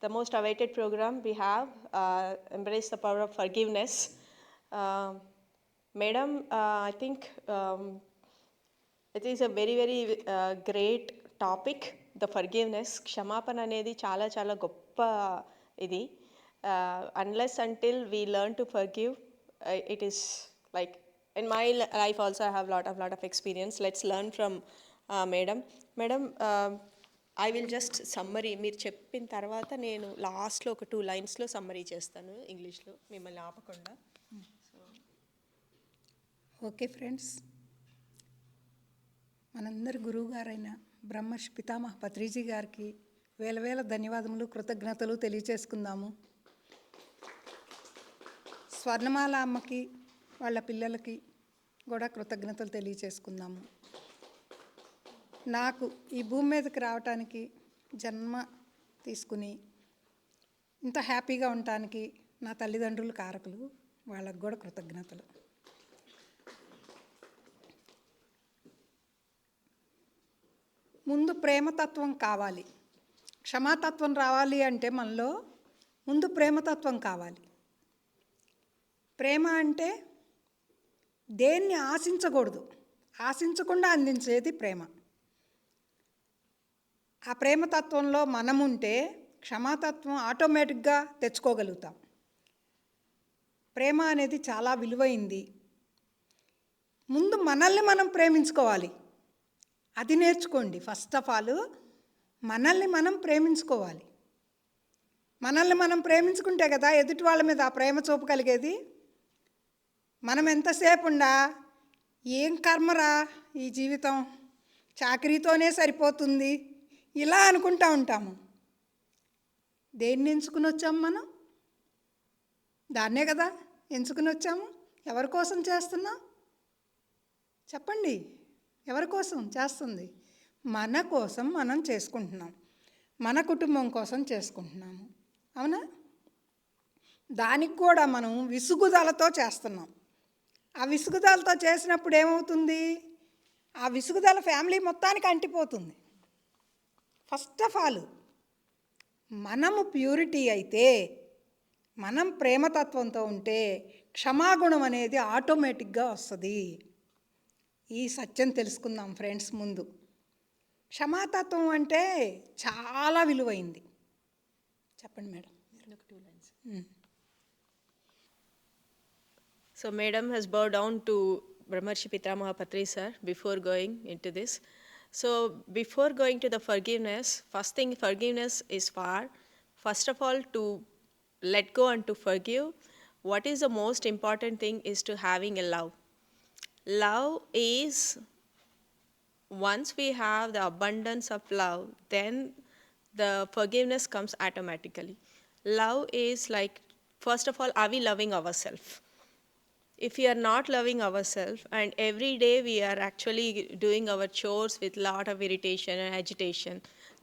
the most awaited program we have, Embrace the Power of Forgiveness. Madam, I think it is a very, very great topic, the forgiveness. Kshamapana అనేది చాలా చాలా గొప్ప ఇది. Unless until we learn to forgive, it is like in my life also I have lot of experience. Let's learn from Madam. Madam, I will just summary మీరు చెప్పిన తర్వాత నేను లాస్ట్లో ఒక 2 లైన్స్లో సమ్మరీ చేస్తాను ఇంగ్లీష్లో మిమ్మల్ని ఆపకుండా. ఓకే ఫ్రెండ్స్, మనందరి గురువు గారైన బ్రహ్మర్షి పితామహ పత్రిజీ గారికి వేల వేల ధన్యవాదములు, కృతజ్ఞతలు తెలియచేసుకుందాము. స్వర్ణమాల అమ్మకి వాళ్ళ పిల్లలకి కూడా కృతజ్ఞతలు తెలియచేసుకుందాము. నాకు ఈ భూమి మీదకి రావటానికి, జన్మ తీసుకుని ఇంత హ్యాపీగా ఉండటానికి నా తల్లిదండ్రులు కారకులు, వాళ్ళకు కూడా కృతజ్ఞతలు. ముందు ప్రేమతత్వం కావాలి. క్షమాతత్వం రావాలి అంటే మనలో ముందు ప్రేమతత్వం కావాలి. ప్రేమ అంటే దేన్ని ఆశించకూడదు, ఆశించకుండా అందించేది ప్రేమ. ఆ ప్రేమతత్వంలో మనముంటే క్షమాతత్వం ఆటోమేటిక్గా తెచ్చుకోగలుగుతాం. ప్రేమ అనేది చాలా విలువైంది. ముందు మనల్ని మనం ప్రేమించుకోవాలి, అది నేర్చుకోండి. ఫస్ట్ ఆఫ్ ఆల్ మనల్ని మనం ప్రేమించుకోవాలి. మనల్ని మనం ప్రేమించుకుంటే కదా ఎదుటి వాళ్ళ మీద ఆ ప్రేమ చూపగలిగేది. మనం ఎంతసేపు ఉండా ఏం కర్మరా ఈ జీవితం, చాకరీతోనే సరిపోతుంది ఇలా అనుకుంటూ ఉంటాము. దేన్ని ఎంచుకుని వచ్చాము మనం? దాన్నే కదా ఎంచుకుని వచ్చాము. ఎవరి కోసం చేస్తున్నాం చెప్పండి? ఎవరి కోసం చేస్తుంది? మన కోసం మనం చేసుకుంటున్నాం, మన కుటుంబం కోసం చేసుకుంటున్నాము. అవునా? దానికి కూడా మనం విసుగుదలతో చేస్తున్నాం. ఆ విసుగుదలతో చేసినప్పుడు ఏమవుతుంది? ఆ విసుగుదల ఫ్యామిలీ మొత్తానికి అంటిపోతుంది. ఫస్ట్ ఆఫ్ ఆల్ మనము ప్యూరిటీ అయితే, మనం ప్రేమతత్వంతో ఉంటే క్షమాగుణం అనేది ఆటోమేటిక్గా వస్తుంది. ఈ సత్యం తెలుసుకుందాం ఫ్రెండ్స్. ముందు క్షమాతత్వం అంటే చాలా విలువైంది. చెప్పండి madam. So Madam has bowed down to Brahmarshi Pitamaha Patri sir before going into this. So before going to the forgiveness, first thing forgiveness is for, first of all, to let go and to forgive. What is the most important thing is to having a love. Love is, once we have the abundance of love, then the forgiveness comes automatically. Love is like, first of all, are we loving ourselves? If we are not loving ourselves and every day we are actually doing our chores with lot of irritation and agitation,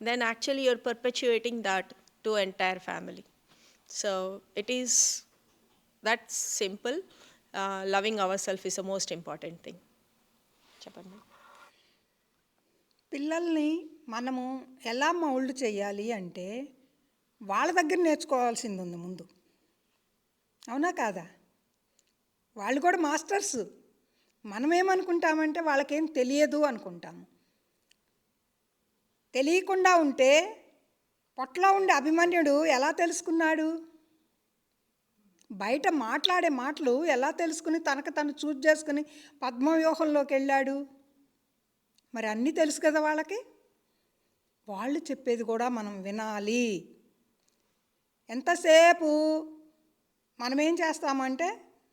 then actually you're perpetuating that to entire family. So it is that simple. Loving ourselves is the most important thing. Chapandi. పిల్లల్ని మనము ఎలా mould చేయాలి అంటే వాళ్ళ దగ్గర నేర్చుకోవాల్సింది ఉంది ముందు. అవునా కాదా? వాళ్ళు కూడా మాస్టర్స్. మనమేమనుకుంటామంటే వాళ్ళకేం తెలియదు అనుకుంటాము. తెలియకుండా ఉంటే పొట్టలో ఉండే అభిమన్యుడు ఎలా తెలుసుకున్నాడు? బయట మాట్లాడే మాటలు ఎలా తెలుసుకుని తనకు తను చూజ్ చేసుకుని పద్మవ్యూహంలోకి వెళ్ళాడు? మరి అన్నీ తెలుసు కదా వాళ్ళకి. వాళ్ళు చెప్పేది కూడా మనం వినాలి. ఎంతసేపు మనమేం చేస్తామంటే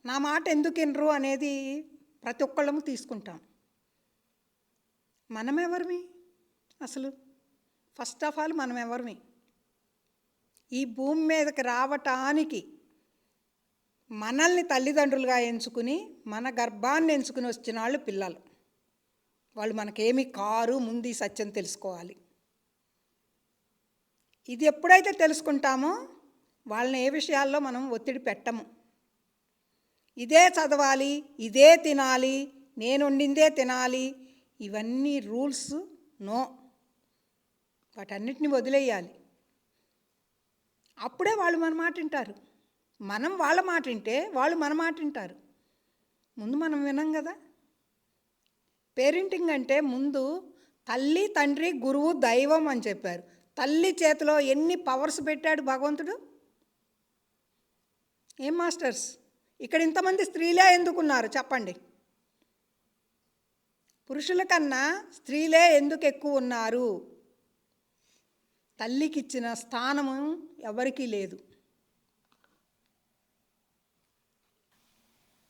నా మాట ఎందుకు వినరు అనేది ప్రతి ఒక్కళ్ళము తీసుకుంటాం. మనం ఎవరిమి అసలు? ఫస్ట్ ఆఫ్ ఆల్ మనం ఎవరిమి? ఈ భూమి మీదకి రావటానికి మనల్ని తల్లిదండ్రులుగా ఎంచుకుని మన గర్భాన్ని ఎంచుకుని వచ్చిన వాళ్ళు పిల్లలు. వాళ్ళు మనకేమీ కారు. ముందు ఈ సత్యం తెలుసుకోవాలి. ఇది ఎప్పుడైతే తెలుసుకుంటామో వాళ్ళని ఏ విషయాల్లో మనం ఒత్తిడి పెట్టము. ఇదే చదవాలి, ఇదే తినాలి, నేను వండిందే తినాలి, ఇవన్నీ రూల్స్ నో. వాటన్నిటిని వదిలేయాలి. అప్పుడే వాళ్ళు మన మాట వింటారు. మనం వాళ్ళ మాట వింటే వాళ్ళు మన మాట వింటారు. ముందు మనం వినం కదా. పేరెంటింగ్ అంటే ముందు తల్లి, తండ్రి, గురువు, దైవం అని చెప్పారు. తల్లి చేతిలో ఎన్ని పవర్స్ పెట్టాడు భగవంతుడు. ఏం మాస్టర్స్, ఇక్కడ ఇంతమంది స్త్రీలే ఎందుకున్నారు చెప్పండి. పురుషుల కన్నా స్త్రీలే ఎందుకు ఎక్కువ ఉన్నారు? తల్లికి ఇచ్చిన స్థానము ఎవరికీ లేదు.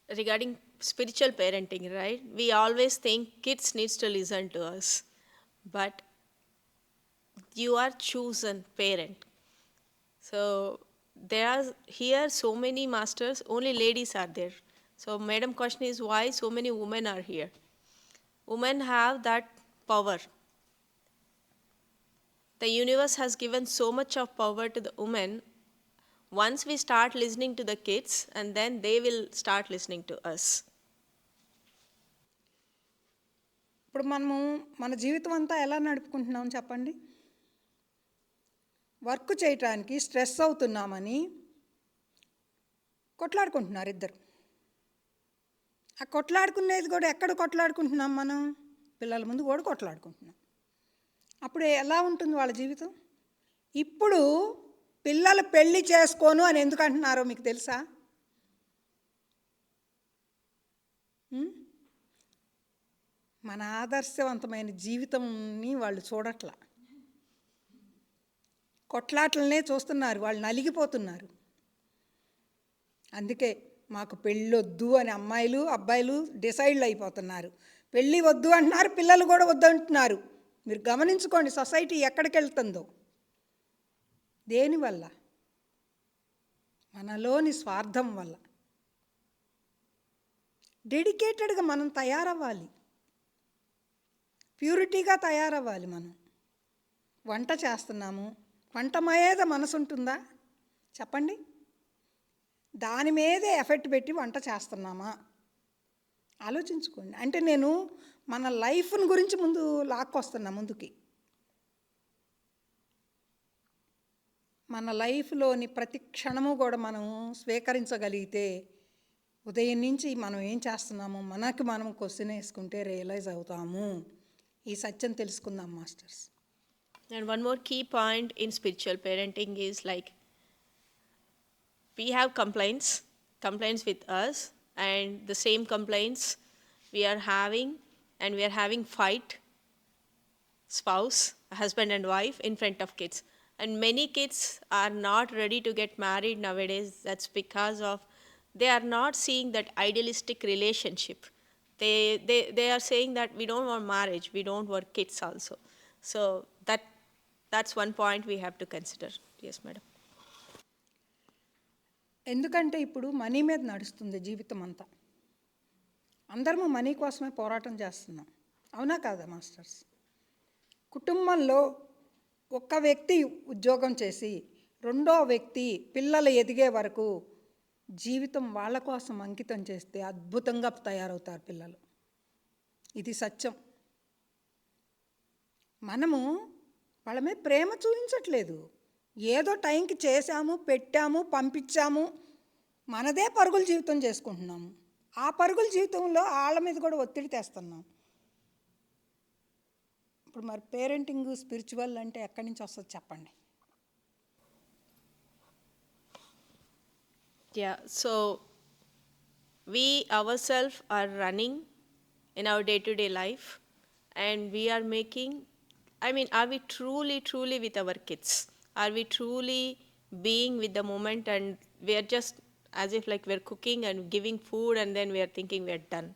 Regarding spiritual parenting, right? We always think kids needs to listen to us, but you are chosen parent. So there are here so many masters, only ladies are there. So madam question is why so many women are here? Women have that power. The universe has given so much of power to the women. Once we start listening to the kids, and then they will start listening to us. ఇప్పుడు మనము మన జీవితం అంతా ఎలా నడుపుకుంటున్నాం చెప్పండి. Work చేయటానికి stress అవుతున్నామని కొట్లాడుకుంటున్నారు ఇద్దరు. ఆ కొట్లాడుకునేది కూడా ఎక్కడ కొట్లాడుకుంటున్నాం మనం? పిల్లల ముందు కూడా కొట్లాడుకుంటున్నాం. అప్పుడు ఎలా ఉంటుంది వాళ్ళ జీవితం? ఇప్పుడు పిల్లలు పెళ్లి చేసుకోను అని ఎందుకు అంటున్నారో మీకు తెలుసా? మన ఆదర్శవంతమైన జీవితంని వాళ్ళు చూడట్లా, కొట్లాటలనే చూస్తున్నారు. వాళ్ళు నలిగిపోతున్నారు. అందుకే మాకు పెళ్ళొద్దు అని అమ్మాయిలు అబ్బాయిలు డిసైడ్లు అయిపోతున్నారు. పెళ్ళి వద్దు అంటున్నారు, పిల్లలు కూడా వద్దు అంటున్నారు. మీరు గమనించుకోండి సొసైటీ ఎక్కడికి వెళ్తుందో. దేనివల్ల? మనలోని స్వార్థం వల్ల. డెడికేటెడ్గా మనం తయారవ్వాలి, ప్యూరిటీగా తయారవ్వాలి. మనం వంట చేస్తున్నాము, వంట మీద మనసు ఉంటుందా చెప్పండి? దాని మీదే ఎఫెక్ట్ పెట్టి వంట చేస్తున్నామా ఆలోచించుకోండి. అంటే నేను మన లైఫ్ని గురించి ముందు లాక్కొస్తున్నా ముందుకి. మన లైఫ్లోని ప్రతి క్షణము కూడా మనం స్వీకరించగలిగితే ఉదయం నుంచి మనం ఏం చేస్తున్నామో మనకి మనం క్వశ్చన్ వేసుకుంటే రియలైజ్ అవుతాము. ఈ సత్యం తెలుసుకుందాం masters. And one more key point in spiritual parenting is like we have complaints with us, and the same complaints we are having, and we are having fight, spouse, husband and wife in front of kids. And many kids are not ready to get married nowadays. That's because of they are not seeing that idealistic relationship. They are saying that we don't want marriage, we don't want kids also. So that's one point we have to consider. Yes, madam. ఎందుకంటే ఇప్పుడు money మీద నడుస్తుంది జీవితం అంతా. అందరము money కోసమే పోరాటం చేస్తున్నాం, అవునా కాదా మాస్టర్స్? కుటుంబంలో ఒక వ్యక్తి ఉద్యోగం చేసి రెండో వ్యక్తి పిల్లలు ఎదిగే వరకు జీవితం వాళ్ళ కోసం అంకితం చేస్తే అద్భుతంగా తయారవుతారు పిల్లలు. ఇది సత్యం. మనము వాళ్ళ మీద ప్రేమ చూపించట్లేదు. ఏదో టైంకి చేశాము, పెట్టాము, పంపించాము, మనదే పరుగుల జీవితం చేసుకుంటున్నాము. ఆ పరుగుల జీవితంలో వాళ్ళ మీద కూడా ఒత్తిడి తెస్తున్నాం. ఇప్పుడు మరి పేరెంటింగ్ స్పిరిచువల్ అంటే ఎక్కడి నుంచి వస్తుంది చెప్పండి? Yeah, so we ourselves are running in our day-to-day life, and we are making, are we truly with our kids? Are we truly being with the moment, and we are just as if like we're cooking and giving food and then we are thinking we are done?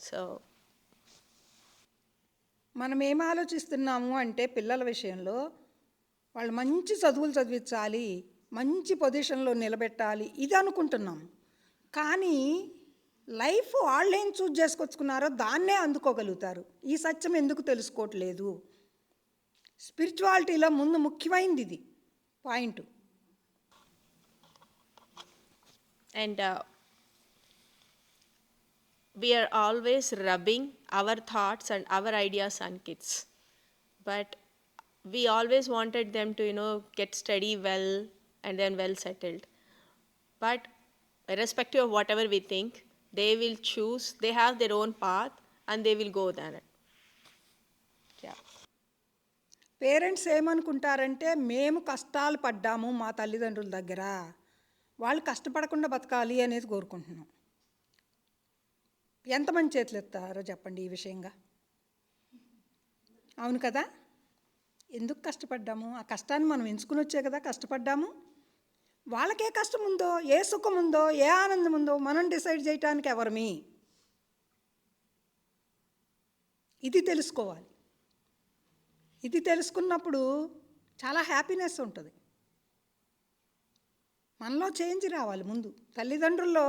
So మనం ఏం ఆలోచిస్తున్నాము అంటే పిల్లల విషయంలో వాళ్ళు మంచి చదువులు చదివించాలి, మంచి పొజిషన్లో నిలబెట్టాలి, ఇది అనుకుంటున్నాం. కానీ లైఫ్ వాళ్ళు ఏం చూజ్ చేసుకొచ్చుకున్నారో దాన్నే అందుకోగలుగుతారు. ఈ సత్యం ఎందుకు తెలుసుకోవట్లేదు? స్పిరిచువాలిటీలో ముందు ముఖ్యమైనది ఇది point. And we are always rubbing our thoughts and our ideas on kids, but we always wanted them to get study well, and then well settled. But irrespective of whatever we think, they will choose, they have their own path and they will go there. Yeah. Parents ఏమనుకుంటారంటే మేము కష్టాలు పడ్డాము మా తల్లిదండ్రుల దగ్గర, వాళ్ళు కష్టపడకుండా బతకాలి అనేది కోరుకుంటున్నాం. ఎంతమంది చేతులు ఎత్తారో చెప్పండి ఈ విషయంగా. అవును కదా, ఎందుకు కష్టపడ్డాము? ఆ కష్టాన్ని మనం ఎంచుకుని వచ్చే కదా కష్టపడ్డాము. వాళ్ళకే కష్టం ఉందో, ఏ సుఖం ఉందో, ఏ ఆనందం ఉందో మనం డిసైడ్ చేయటానికి ఎవరమి? ఇది తెలుసుకోవాలి. ఇది తెలుసుకున్నప్పుడు చాలా హ్యాపీనెస్ ఉంటుంది. మనలో చేంజ్ రావాలి. ముందు తల్లిదండ్రుల్లో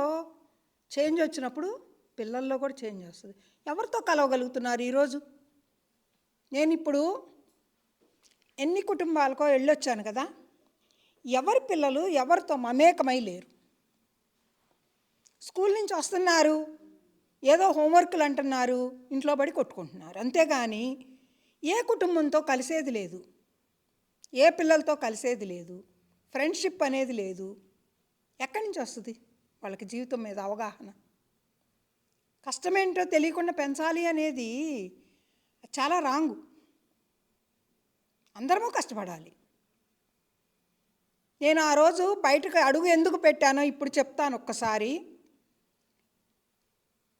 చేంజ్ వచ్చినప్పుడు పిల్లల్లో కూడా చేంజ్ వస్తుంది. ఎవరితో కలవగలుగుతున్నారు ఈరోజు? నేను ఇప్పుడు ఎన్ని కుటుంబాలకో వెళ్ళొచ్చాను కదా, ఎవరి పిల్లలు ఎవరితో మమేకమై లేరు. స్కూల్ నుంచి వస్తున్నారు, ఏదో హోంవర్క్లు అంటున్నారు, ఇంట్లో పడి కొట్టుకుంటున్నారు. అంతేగాని ఏ కుటుంబంతో కలిసేది లేదు, ఏ పిల్లలతో కలిసేది లేదు, ఫ్రెండ్షిప్ అనేది లేదు. ఎక్కడి నుంచి వస్తుంది వాళ్ళకి జీవితం మీద అవగాహన? కష్టమేంటో తెలియకుండా పెంచాలి అనేది చాలా రాంగు. అందరము కష్టపడాలి. నేను ఆ రోజు బయటకు అడుగు ఎందుకు పెట్టానో ఇప్పుడు చెప్తాను ఒక్కసారి.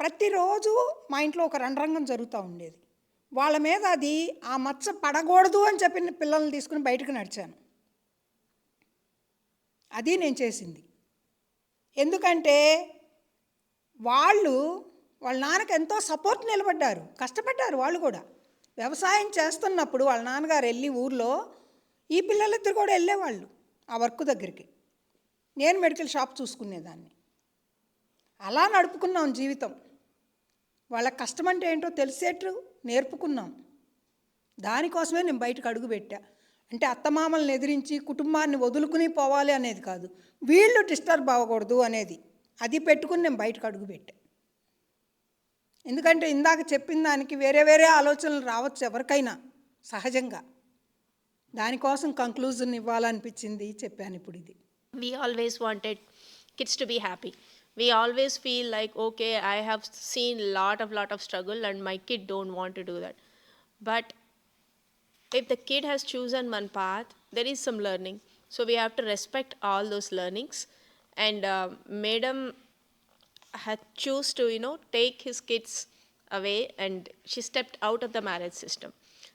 ప్రతిరోజు మా ఇంట్లో ఒక రణరంగం జరుగుతూ ఉండేది. వాళ్ళ మీద అది ఆ మచ్చ పడకూడదు అని చెప్పిన పిల్లల్ని తీసుకుని బయటకు నడిచాను. అది నేను చేసింది. ఎందుకంటే వాళ్ళ నాన్నకి ఎంతో సపోర్ట్ నిలబడ్డారు, కష్టపడ్డారు. వాళ్ళు కూడా వ్యవసాయం చేస్తున్నప్పుడు వాళ్ళ నాన్నగారు వెళ్ళి ఊర్లో ఈ పిల్లలిద్దరు కూడా వెళ్ళేవాళ్ళు ఆ వర్క్ దగ్గరికి. నేను మెడికల్ షాప్ చూసుకునేదాన్ని. అలా నడుపుకున్నాం జీవితం. వాళ్ళ కష్టం అంటే ఏంటో తెలిసేట్టు నేర్పుకున్నాం. దానికోసమే నేను బయటకు అడుగు పెట్టా. అంటే అత్తమామల్ని ఎదిరించి కుటుంబాన్ని వదులుకుని పోవాలి అనేది కాదు, వీళ్ళు డిస్టర్బ్ అవ్వకూడదు అనేది. అది పెట్టుకుని నేను బయటకు అడుగు పెట్టా. ఎందుకంటే ఇందాక చెప్పిన దానికి వేరే వేరే ఆలోచనలు రావచ్చు ఎవరికైనా సహజంగా. దానికోసం కంక్లూజన్ ఇవ్వాలనిపించింది, చెప్పాను ఇప్పుడు ఇది. We always wanted kids to be happy. We always feel like, okay, I have seen lot of struggle and my kid don't want to do that. But if the kid has chosen one path, there is some learning. So we have to respect all those learnings. And madam had choose to, take his kids away, and she stepped out of the marriage system.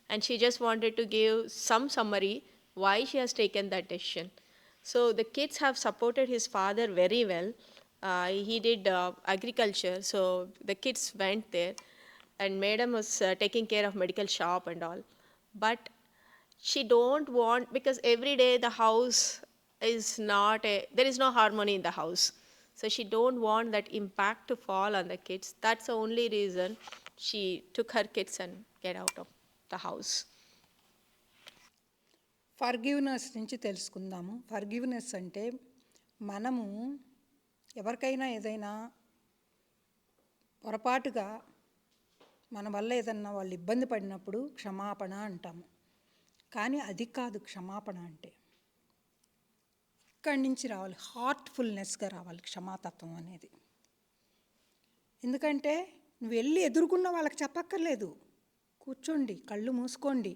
And she just wanted to give some summary why she has taken that decision. So the kids have supported his father very well. He did agriculture, so the kids went there, and madam was taking care of medical shop and all. But she don't want, because every day the house is not there is no harmony in the house. So she don't want that impact to fall on the kids. That's the only reason she took her kids and get out of the house. Forgiveness నుంచి తెలుసుకుందాము. Forgiveness అంటే మనము ఎవరికైనా ఏదైనా పొరపాటుగా మన వల్ల ఏదన్నా వాళ్ళు ఇబ్బంది పడినప్పుడు క్షమాపణ అంటాము. కానీ అది కాదు క్షమాపణ అంటే. ఇక్కడి నుంచి రావాలి, హార్ట్ఫుల్నెస్గా రావాలి క్షమాతత్వం అనేది. ఎందుకంటే నువ్వు వెళ్ళి ఎదుర్కొన్న వాళ్ళకి చెప్పక్కర్లేదు, కూర్చోండి, కళ్ళు మూసుకోండి,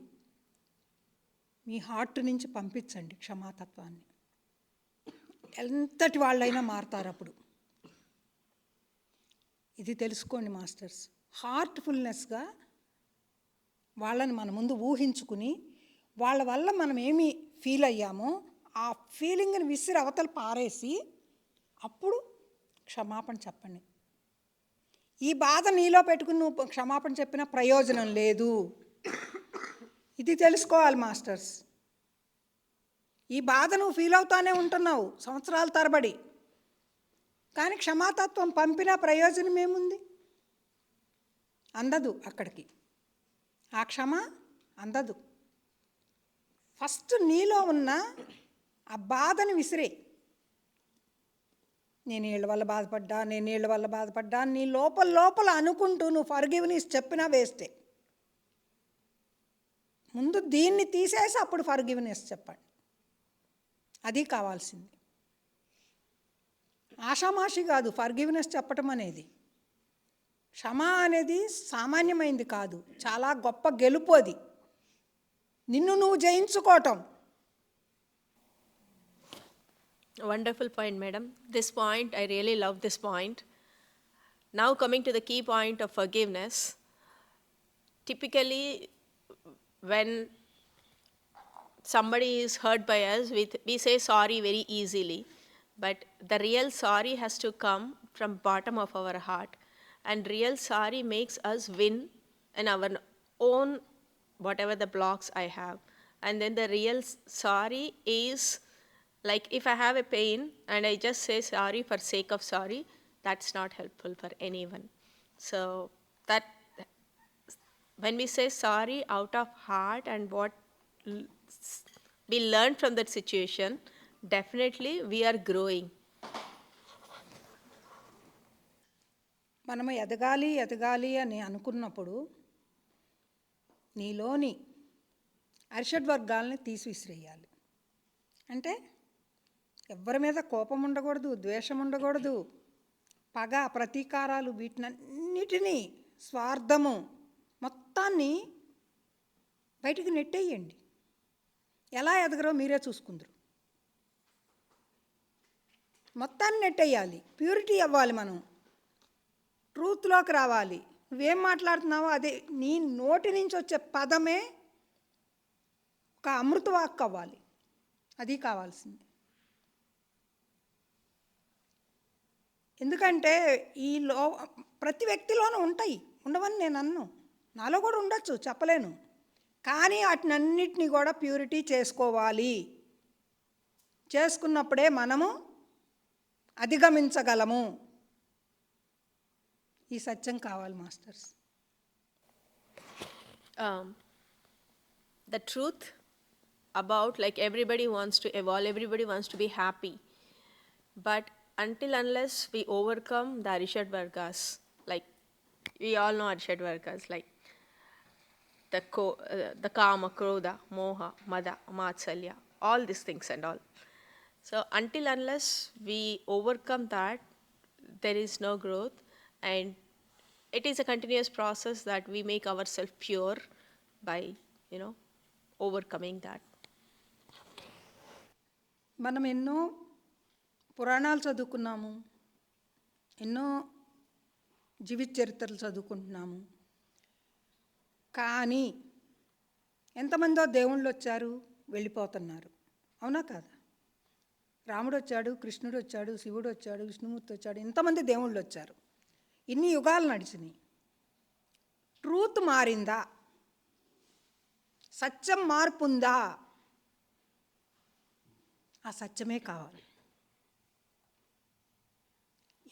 మీ హార్ట్ నుంచి పంపించండి క్షమాతత్వాన్ని. ఎంతటి వాళ్ళైనా మారుతారు అప్పుడు. ఇది తెలుసుకోండి మాస్టర్స్. హార్ట్ఫుల్నెస్గా వాళ్ళని మన ముందు ఊహించుకుని వాళ్ళ వల్ల మనం ఏమి ఫీల్ అయ్యామో ఆ ఫీలింగ్ని విసిరి అవతల పారేసి అప్పుడు క్షమాపణ చెప్పండి. ఈ బాధ నీలో పెట్టుకుని నువ్వు క్షమాపణ చెప్పినా ప్రయోజనం లేదు. ఇది తెలుసుకోవాలి మాస్టర్స్. ఈ బాధ నువ్వు ఫీల్ అవుతానే ఉంటున్నావు సంవత్సరాల తరబడి, కానీ క్షమాతత్వం పంపినా ప్రయోజనం ఏముంది? అందదు అక్కడికి, ఆ క్షమ అందదు. ఫస్ట్ నీలో ఉన్న ఆ బాధని విసిరే. నేను వీళ్ళ వల్ల బాధపడ్డా నీ లోపల అనుకుంటూ నువ్వు ఫర్గివ్నెస్ చెప్పినా వేస్టే. ముందు దీన్ని తీసేసి అప్పుడు ఫర్గివ్నెస్ చెప్పండి. అది కావాల్సింది. ఆషామాషి కాదు ఫర్గివ్నెస్ చెప్పటం అనేది. క్షమ అనేది సామాన్యమైంది కాదు, చాలా గొప్ప గెలుపు అది. నిన్ను నువ్వు జయించుకోవటం. Wonderful point, madam. This point, I really love this point. Now coming to the key point of forgiveness. Typically, when somebody is hurt by us, we say sorry very easily. But the real sorry has to come from bottom of our heart. And real sorry makes us win in our own, whatever the blocks I have. And then the real sorry is, like if I have a pain and I just say sorry for sake of sorry, that's not helpful for anyone. So that when we say sorry out of heart and what we learn from that situation, definitely we are growing. మనము ఎదగాలి ఎదగాలి అని అనుకున్నప్పుడు నీలోని అరిషడ్ వర్గాల్ని తీసి విసిరేయాలి. అంటే ఎవరి మీద కోపం ఉండకూడదు, ద్వేషం ఉండకూడదు, పగ, ప్రతీకారాలు, వీటినన్నిటినీ, స్వార్థము మొత్తాన్ని బయటికి నెట్టేయండి. ఎలా ఎదగరో మీరే చూసుకుందరు. మొత్తాన్ని నెట్టేయాలి. ప్యూరిటీ అవ్వాలి. మనం ట్రూత్లోకి రావాలి. నువ్వేం మాట్లాడుతున్నావో అదే నీ నోటి నుంచి వచ్చే పదమే ఒక అమృతవాక్కు అవ్వాలి. అది కావాల్సింది. ఎందుకంటే ప్రతి వ్యక్తిలోనూ ఉంటాయి, ఉండవని నేను అన్ను. నాలో కూడా ఉండొచ్చు, చెప్పలేను. కానీ వాటినన్నిటినీ కూడా ప్యూరిటీ చేసుకోవాలి. చేసుకున్నప్పుడే మనము అధిగమించగలము. ఈ సత్యం కావాలి masters. The truth about, like, everybody wants to evolve, everybody wants to be happy, but until unless we overcome the Arishad Vargas, like we all know Arishad Vargas, like the Kama, Krodha, Moha, Mada, Matsalya, all these things and all. So until unless we overcome that, there is no growth, and it is a continuous process that we make ourselves pure by, overcoming that. మనం ఎన్నో పురాణాలు చదువుకున్నాము, ఎన్నో జీవిత చరిత్రలు చదువుకుంటున్నాము. కానీ ఎంతమందో దేవుళ్ళు వచ్చారు, వెళ్ళిపోతున్నారు. అవునా కాదా? రాముడు వచ్చాడు, కృష్ణుడు వచ్చాడు, శివుడు వచ్చాడు, విష్ణుమూర్తి వచ్చాడు, ఎంతమంది దేవుళ్ళు వచ్చారు. ఇన్ని యుగాలు నడిచినాయి. ట్రూత్ మారిందా? సత్యం మార్పుందా? ఆ సత్యమే కావాలి.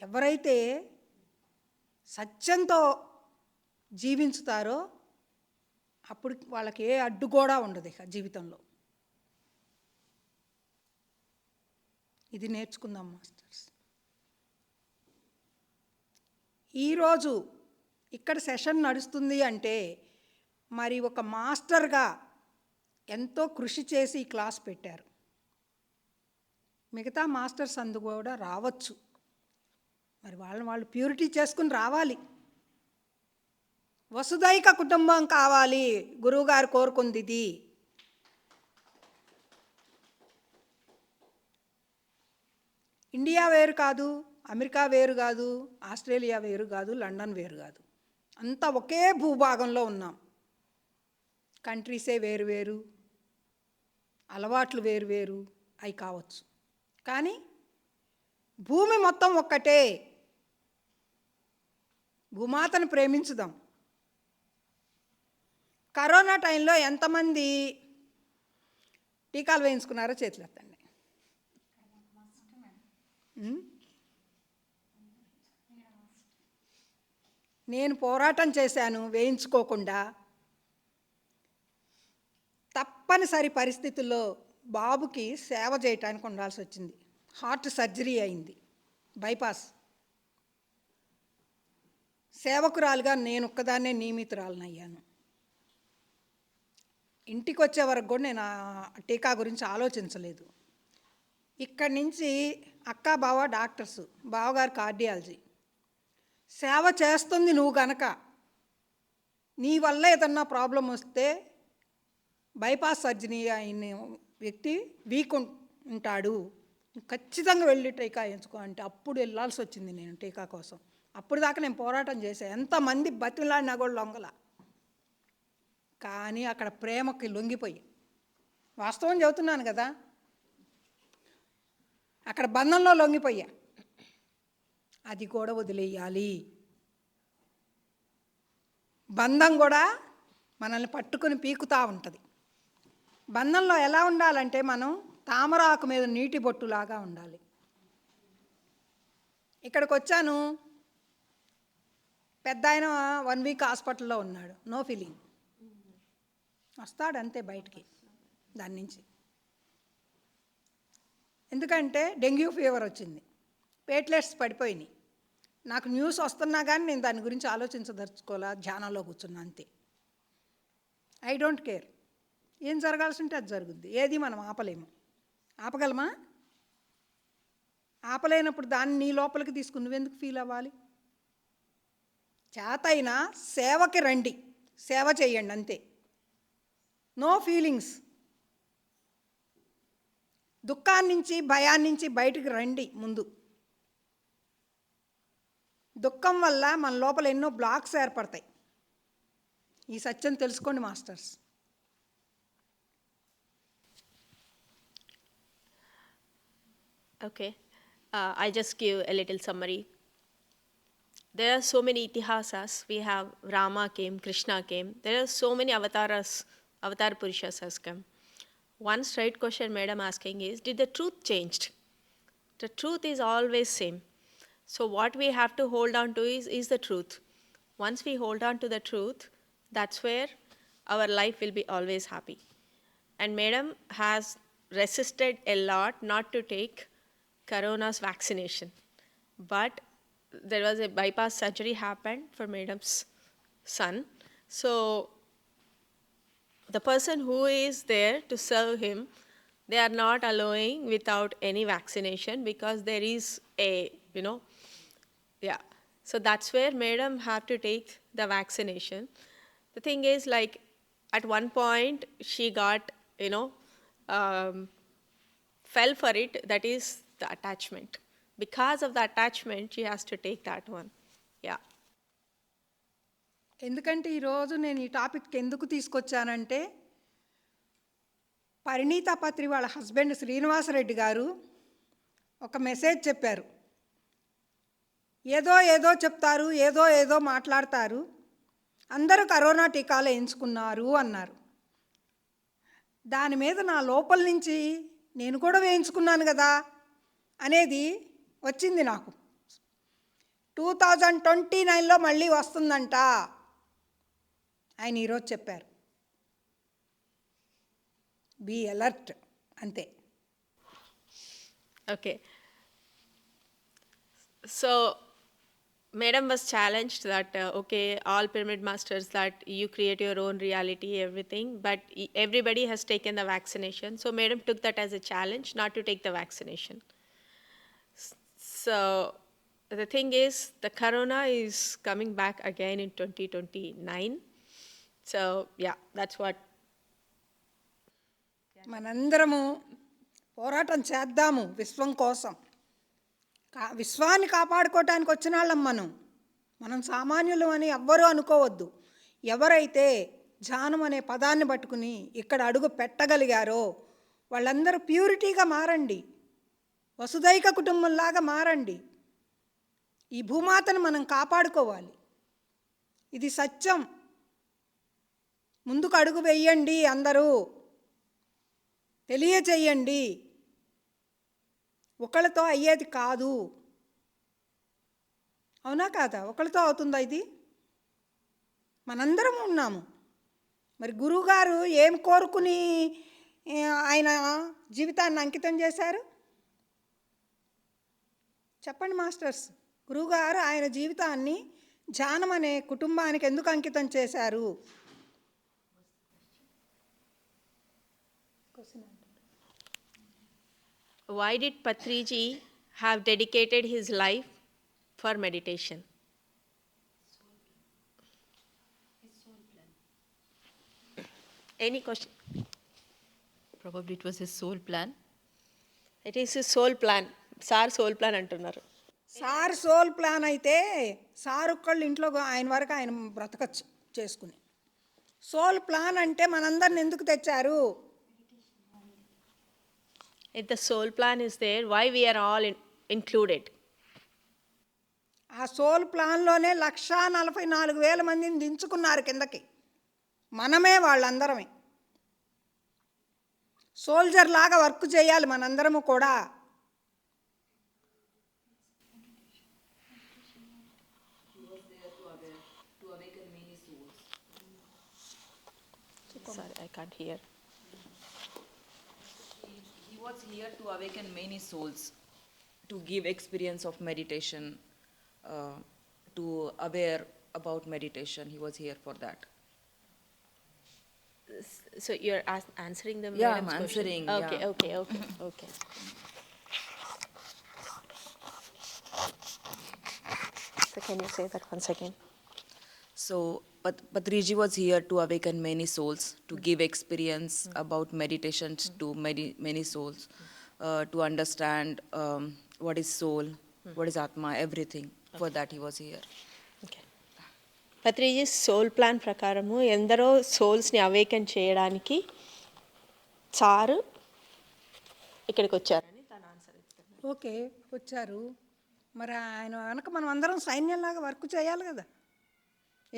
ఎవరైతే సత్యంతో జీవించుతారో అప్పుడు వాళ్ళకి ఏ అడ్డు కూడా ఉండదు ఇక జీవితంలో. ఇది నేర్చుకుందాం మాస్టర్స్. ఈరోజు ఇక్కడ సెషన్ నడుస్తుంది అంటే మరి ఒక మాస్టర్గా ఎంతో కృషి చేసి ఈ క్లాస్ పెట్టారు. మిగతా మాస్టర్స్ అందు కూడా రావచ్చు. మరి వాళ్ళు ప్యూరిటీ చేసుకుని రావాలి. వసుదైక కుటుంబం కావాలి. గురువుగారు కోరుకుంది ఇది. ఇండియా వేరు కాదు, అమెరికా వేరు కాదు, ఆస్ట్రేలియా వేరు కాదు, లండన్ వేరు కాదు. అంతా ఒకే భూభాగంలో ఉన్నాం. కంట్రీసే వేరు వేరు, అలవాట్లు వేరు వేరు అవి కావచ్చు, కానీ భూమి మొత్తం ఒక్కటే. భూమాతను ప్రేమించుదాం. కరోనా టైంలో ఎంతమంది టీకాలు వేయించుకున్నారో చేతులు ఎత్తండి. నేను పోరాటం చేశాను వేయించుకోకుండా. తప్పనిసరి పరిస్థితుల్లో బాబుకి సేవ చేయటానికి ఉండాల్సి వచ్చింది. హార్ట్ సర్జరీ అయింది, బైపాస్. సేవకురాలుగా నేను ఒక్కదాన్నే నియమితురాలనయ్యాను. ఇంటికి వచ్చే వరకు కూడా నేను ఆ టీకా గురించి ఆలోచించలేదు. ఇక్కడి నుంచి అక్క బావ డాక్టర్సు, బావగారు కార్డియాలజీ. సేవ చేస్తుంది నువ్వు గనక నీ వల్ల ఏదన్నా ప్రాబ్లం వస్తే బైపాస్ సర్జరీ అయిన వ్యక్తి వీక్ ఉంటాడు, ఖచ్చితంగా వెళ్ళి టీకా వేయించుకో అంటే అప్పుడు వెళ్ళాల్సి వచ్చింది నేను టీకా కోసం. అప్పుడు దాకా నేను పోరాటం చేశాను, ఎంతమంది బతిలాడినా కూడా లొంగల. కానీ అక్కడ ప్రేమకి లొంగిపోయి, వాస్తవం చెబుతున్నాను కదా, అక్కడ బంధంలో లొంగిపోయా. అది కూడా వదిలేయాలి. బంధం కూడా మనల్ని పట్టుకొని పీకుతూ ఉంటుంది. బంధంలో ఎలా ఉండాలంటే మనం తామరాకు మీద నీటి బొట్టులాగా ఉండాలి. ఇక్కడికి వచ్చాను, పెద్ద ఆయన 1 వీక్ హాస్పిటల్లో ఉన్నాడు, నో ఫీలింగ్, వస్తాడు అంతే బయటికి దాని నుంచి. ఎందుకంటే డెంగ్యూ ఫీవర్ వచ్చింది, ప్లేట్లెట్స్ పడిపోయినాయి. నాకు న్యూస్ వస్తున్నా కానీ నేను దాని గురించి ఆలోచించదలుచుకోలే, ధ్యానంలో కూర్చున్నా అంతే. ఐ డోంట్ కేర్, ఏం జరగాల్సి ఉంటే అది జరుగుద్ది. ఏది మనం ఆపలేము. ఆపగలమా? ఆపలేనప్పుడు దాన్ని నీ లోపలికి తీసుకుని నువ్వెందుకు ఫీల్ అవ్వాలి? చేతైనా సేవకి రండి, సేవ చేయండి అంతే. No feelings. దుఃఖాన్నించి భయాన్నించి బయటికి రండి. ముందు దుఃఖం వల్ల మన లోపల ఎన్నో బ్లాక్స్ ఏర్పడతాయి. ఈ సత్యం తెలుసుకోండి masters. Okay, I just give a little summary. There are so many itihasas. We have Rama came, Krishna came. There are so many avataras, avatar purushas has come. One straight question madam asking is, did the truth changed? The truth is always same. So what we have to hold on to is the truth. Once we hold on to the truth, that's where our life will be always happy. And madam has resisted a lot not to take corona's vaccination. But there was a bypass surgery happened for madam's son. So the person who is there to serve him, they are not allowing without any vaccination because there is a, yeah. So that's where madam have to take the vaccination. The thing is, like, at one point she got, fell for it, that is the attachment. Because of the attachment, she has to take that one. Yeah. ఎందుకంటే ఈరోజు నేను ఈ topic ఎందుకు తీసుకొచ్చానంటే, పరిణీత పత్రి వాళ్ళ husband Srinivasa Reddy గారు ఒక message చెప్పారు. ఏదో చెప్తారు, ఏదో మాట్లాడతారు, అందరూ కరోనా టీకాలు వేయించుకున్నారు అన్నారు. దాని మీద నా లోపల నుంచి నేను కూడా వేయించుకున్నాను కదా అనేది వచ్చింది నాకు. 2029లో మళ్ళీ వస్తుందంట ఆయన ఈరోజు చెప్పారు. బీ అలర్ట్ అంతే. Okay. So madam was challenged that, okay, all pyramid masters, that you create your own reality, everything, but everybody has taken the vaccination. So madam took that as a challenge not to take the vaccination. So the thing is, the corona is coming back again in 2029. So yeah, that's what. మనందరము పోరాటం చేద్దాము విశ్వం కోసం. విశ్వాన్ని కాపాడుకోవటానికి వచ్చిన వాళ్ళం మనం సామాన్యులు అని ఎవ్వరూ అనుకోవద్దు. ఎవరైతే ధ్యానం అనే పదాన్ని పట్టుకుని ఇక్కడ అడుగు పెట్టగలిగారో వాళ్ళందరూ ప్యూరిటీగా మారండి, వసుదైక కుటుంబంలాగా మారండి. ఈ భూమాతను మనం కాపాడుకోవాలి, ఇది సత్యం. ముందుకు అడుగు వెయ్యండి, అందరూ తెలియచేయండి. ఒకళ్ళతో అయ్యేది కాదు, అవునా కాదా? ఒకళ్ళతో అవుతుందా ఇది? మనందరం ఉన్నాము. మరి గురువుగారు ఏం కోరుకుని ఆయన జీవితాన్ని అంకితం చేశారు చెప్పండి మాస్టర్స్. గురువుగారు ఆయన జీవితాన్ని ధ్యానం అనే కుటుంబానికి ఎందుకు అంకితం చేశారు? Why did Patriji have dedicated his life for meditation? Any question? Probably it was his soul plan. It is his soul plan. Sir soul plan అంటున్నారు. సార్ సోల్ ప్లాన్ అయితే సార్ ఒక్కళ్ళు ఇంట్లో ఆయన వరకు ఆయన బ్రతకచ్చు చేసుకుని. సోల్ ప్లాన్ అంటే మనందరిని ఎందుకు తెచ్చారు? If the soul plan is there, why we are all included? ఆ సోల్ ప్లాన్లోనే 1,44,000 మందిని దించుకున్నారు కిందకి. మనమే వాళ్ళందరమే సోల్జర్ లాగా వర్క్ చేయాలి మనందరము కూడా. Sorry, I can't hear. He was here to awaken many souls, to give experience of meditation, to aware about meditation. He was here for that. So you're answering the Yeah, madam's I'm question? answering, Okay, yeah. okay. So can you say that once again? So, Patriji was here to awaken many souls, to give experience about meditations to many souls, to understand what is soul, what is Atma, everything. For that he was here. Okay. Patriji soul plan ప్రకారము ఎందరో సోల్స్ని awaken చేయడానికి sir ఇక్కడికి వచ్చారని తన answer ఇస్తున్నారు. Okay వచ్చారు, మరి ఆయన వెనక మనం అందరం సైన్యంలాగా వర్క్ చేయాలి కదా.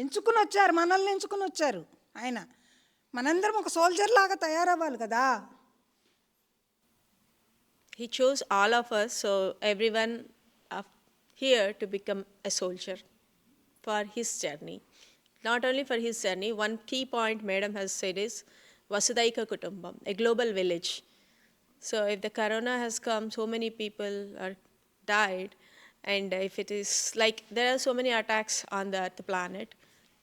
ఎంచుకుని వచ్చారు, మనల్ని ఎంచుకుని వచ్చారు ఆయన. మనందరం ఒక సోల్జర్ లాగా తయారవ్వాలి కదా. He chose all of us, so everyone here to become a soldier for his journey. Not only for his journey, one key point Madam has said is Vasudhaika Kutumbam, a global village. So if the corona has come, so many people are died, and if it is like there are so many attacks on the Earth planet,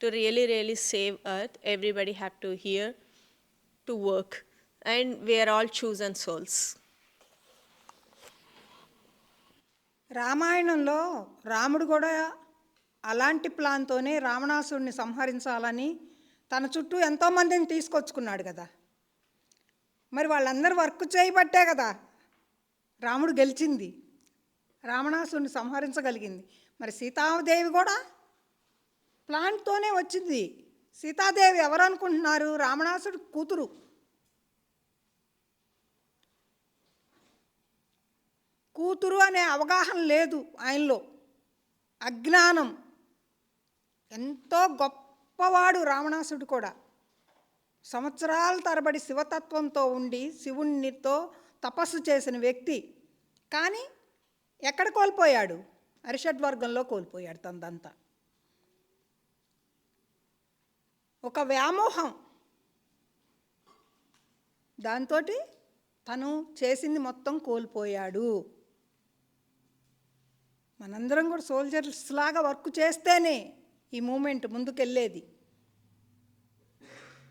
to really save Earth, everybody have to here to work, and we are all chosen souls. రామాయణంలో రాముడు కూడా అలాంటి ప్లాన్తోనే రావణాసుడిని సంహరించాలని తన చుట్టూ ఎంతోమందిని తీసుకొచ్చుకున్నాడు కదా. మరి వాళ్ళందరూ వర్క్ చేయబట్టే కదా రాముడు గెలిచింది, రావణాసుడిని సంహరించగలిగింది. మరి సీతాదేవి కూడా ప్లాన్తోనే వచ్చింది. సీతాదేవి ఎవరు అనుకుంటున్నారు? రావణాసుడి కూతురు. కూతురు అనే అవగాహన లేదు ఆయనలో, అజ్ఞానం. ఎంతో గొప్పవాడు రావణాసుడు కూడా. సంవత్సరాల తరబడి శివతత్వంతో ఉండి శివునితో తపస్సు చేసిన వ్యక్తి. కానీ ఎక్కడ కోల్పోయాడు? అరిషడ్వర్గంలో కోల్పోయాడు తనదంతా. ఒక వ్యామోహం, దాంతో తను చేసింది మొత్తం కోల్పోయాడు. మనందరం కూడా సోల్జర్స్ లాగా వర్క్ చేస్తేనే ఈ మూమెంట్ ముందుకెళ్ళేది.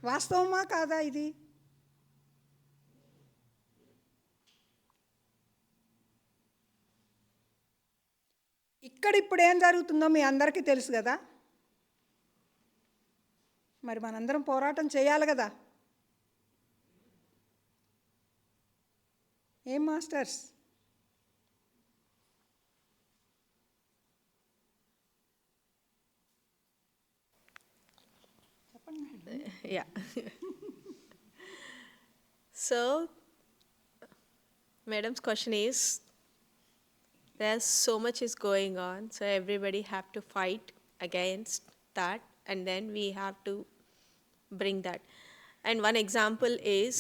వాస్తవమా కాదా ఇది? ఇక్కడ ఇప్పుడు ఏం జరుగుతుందో మీ అందరికీ తెలుసు కదా. మరి మనందరం పోరాటం చేయాలి కదా. ఏం masters? Yeah. So, Madam's question is, there's so much is going on, so everybody have to fight against that, and then we have to bring that. And one example is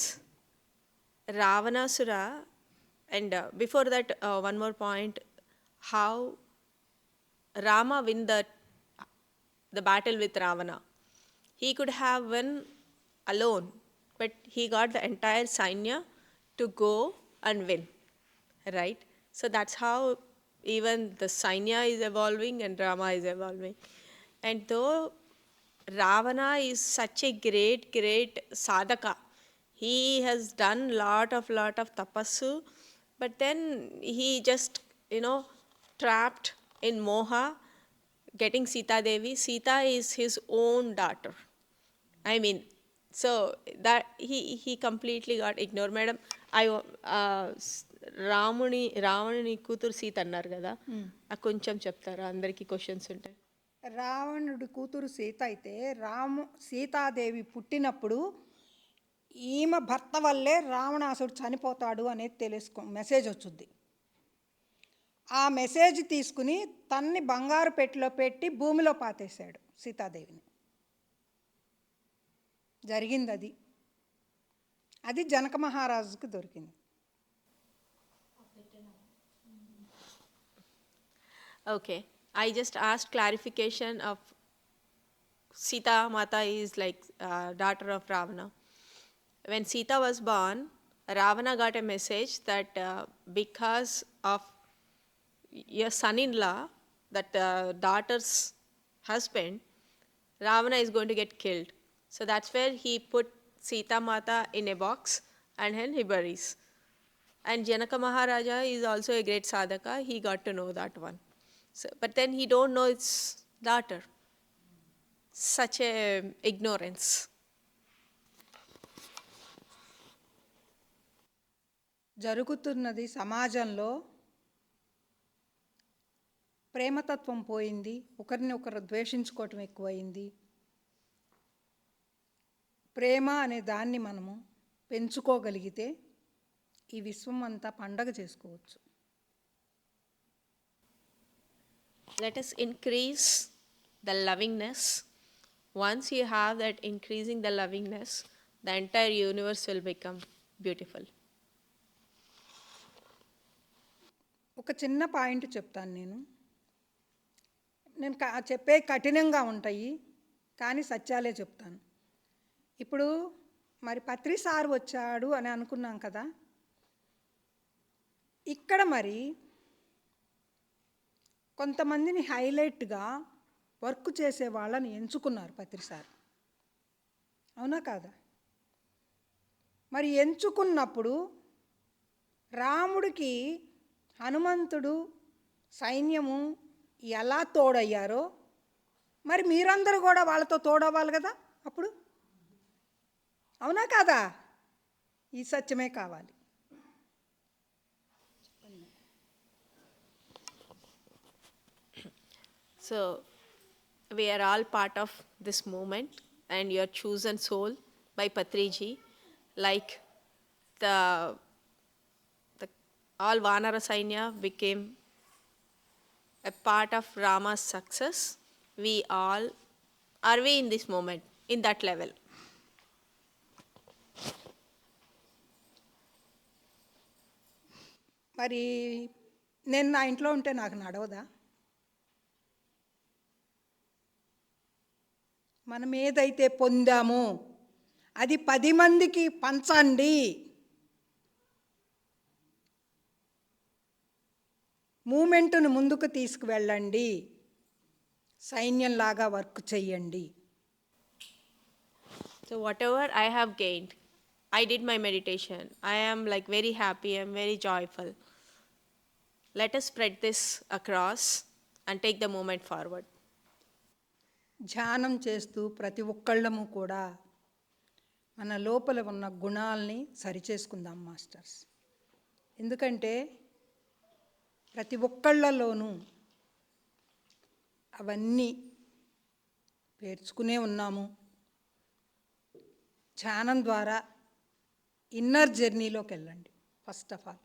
Ravanasura, and before that, one more point, how Rama win the battle with Ravana. He could have won alone, but he got the entire Sainya to go and win, right? So that's how even the Sainya is evolving and Rama is evolving. And though Ravana is such a great sadhaka, he has done lot of tapassu, but then he just, trapped in moha, getting Sita Devi. Sita is his own daughter. I mean, so that he completely got ignored. Madam, రావణుని కూతురు సీత అన్నారు కదా, కొంచెం చెప్తారా, అందరికీ questions ఉంటాయి. రావణుడి కూతురు సీత అయితే సీతాదేవి పుట్టినప్పుడు ఈమె భర్త వల్లే రావణాసుడు చనిపోతాడు అనేది మెసేజ్ వచ్చుద్ది. ఆ మెసేజ్ తీసుకుని తన్ని బంగారు పెట్టెలో పెట్టి భూమిలో పాతేశాడు సీతాదేవిని. జరిగింది అది. అది జనక మహారాజుకి దొరికింది. Okay, I just asked clarification of Sita Mata is like daughter of Ravana. When Sita was born, Ravana got a message that because of your son-in-law, that daughter's husband, Ravana is going to get killed. So that's where he put Sita Mata in a box and then he buries. And Janaka Maharaja is also a great sadhaka. He got to know that one. So, but then he don't know his daughter. Such a ignorance. జరుగుతున్నది సమాజంలో ప్రేమతత్వం పోయింది, ఒకరిని ద్వేషించుకోవటం ఎక్కువైంది. ప్రేమ అనే దాన్ని మనము పెంచుకోగలిగితే ఈ విశ్వం అంతా పండగ చేసుకోవచ్చు. Let us increase the lovingness. Once you have that increasing the lovingness, the entire universe will become beautiful. ఒక చిన్న పాయింట్ చెప్తాను నేను చెప్పే కఠినంగా ఉంటాయి, కానీ సత్యాలే చెప్తాను. ఇప్పుడు మరి పత్రి సార్ వచ్చాడు అని అనుకున్నాం కదా, ఇక్కడ మరి కొంతమందిని హైలైట్గా వర్క్ చేసే వాళ్ళని ఎంచుకున్నారు పత్రి సార్, అవునా కాదా? మరి ఎంచుకున్నప్పుడు రాముడికి హనుమంతుడు సైన్యము ఎలా తోడయ్యారో మరి మీరందరూ కూడా వాళ్ళతో తోడవ్వాలి కదా అప్పుడు, అవునా కాదా? ఈ సత్యమే కావాలి. So we are all part of this movement, and your chosen soul by Patriji, like the all Vanara Sainya became a part of Rama's success. We all are we in this moment, in that level. మరి నేను నా ఇంట్లో ఉంటే నాకు నడవదా? మనం ఏదైతే పొందామో అది 10 మందికి పంచండి. మూమెంట్ను ముందుకు తీసుకువెళ్ళండి, సైన్యంలాగా వర్క్ చేయండి. So whatever I have gained, I did my meditation. I am like very happy, I am very joyful. Let us spread this across and take the moment forward. ధ్యానం చేస్తూ ప్రతి ఒక్కళ్ళము కూడా మన లోపల ఉన్న గుణాలని సరిచేసుకుందాం మాస్టర్స్. ఎందుకంటే ప్రతి ఒక్కళ్ళలోనూ అవన్నీ పేర్చుకునే ఉన్నాము. ధ్యానం ద్వారా ఇన్నర్ జర్నీలోకి వెళ్ళండి. ఫస్ట్ ఆఫ్ ఆల్